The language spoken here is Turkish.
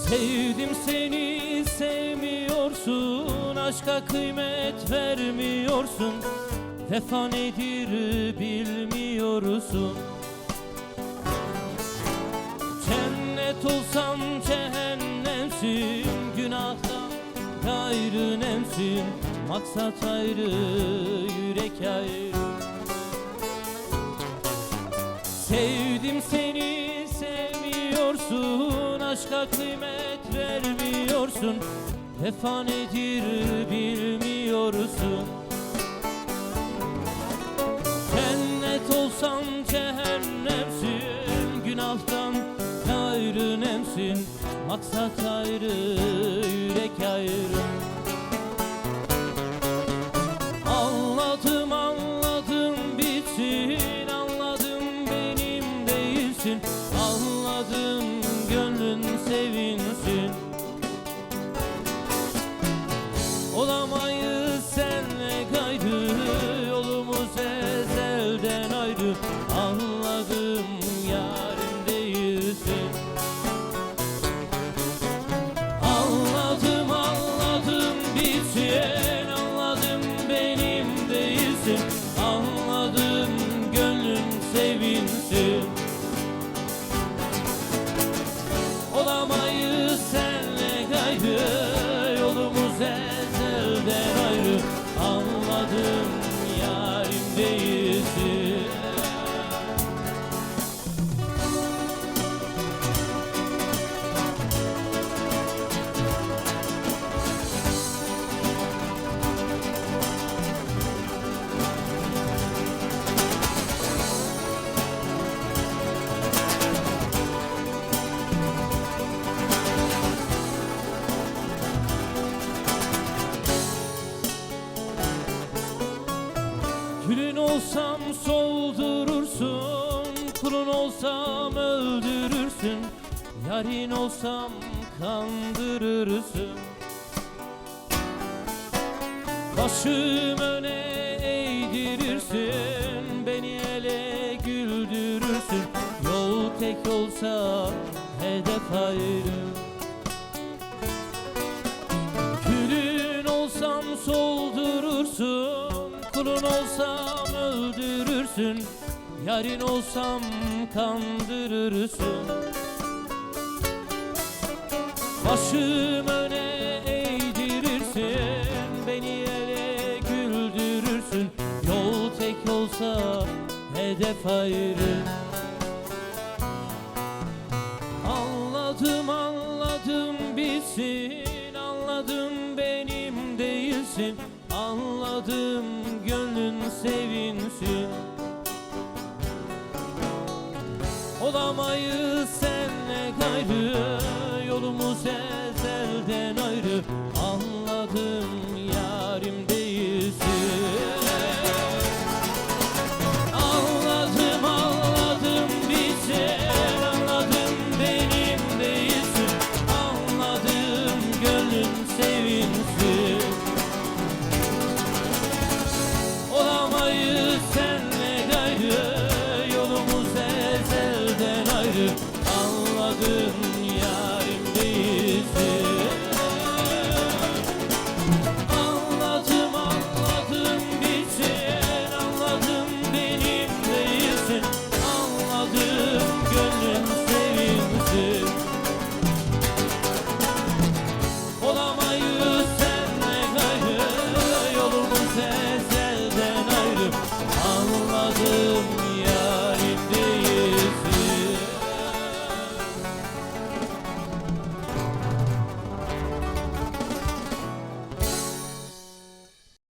Sevdim seni, sevmiyorsun, aşka kıymet vermiyorsun, vefa nedir bilmiyorsun. Cennet olsam cehennemsin, günahtan gayrı nemsin, maksat ayrı, yürek ayrı. Sevdim seni, sevmiyorsun, aşka kıymet vermiyorsun, vefa nedir bilmiyorsun. Cennet olsam cehennemsin, günahtan gayrı nemsin, maksat ayrı, yürek ayrı. Anladım anladım bitsin, anladım benim değilsin, anladım gönlün sevinsin. Olamayız senle gayrı, yolumuz ezelden ayrı, anladım yarim değilsin. Anladım anladım bitsin, anladım benim değilsin, anladım gönlün sevinsin. Olamayız senle gayrı, yolumuz ezelden ayrı, anladım yarim değilsin. Külün olsam soldurursun, kulun olsam öldürürsün, yarin olsam kandırırsın. Başım öne eğdirirsin, beni ele güldürürsün, yol tek olsa hedef ayrı. Külün olsam soldurursun, kulun olsam öldürürsün, yarin olsam kandırırsın. Başım öne eğdirirsin, beni ele güldürürsün, yol tek olsa hedef ayrı. Anladım anladım bitsin, anladım benim değilsin, anladım gönlün sevinsin. Olamayız senle gayrı, yolumuz ezelden ayrı, anladım yarim değilsin. Anladım anladım bitsin, anladım benim değilsin, anladım gönlün sevinsin. Olamayız senle gayrı, yolumuz ezelden ayrı, anladım yarim değilsin. Anladım anladım bitsin, anladım benim değilsin, anladım gönlün sevinsin. Olamayız senle gayrı, yolumuz ezelden ayrı, anladım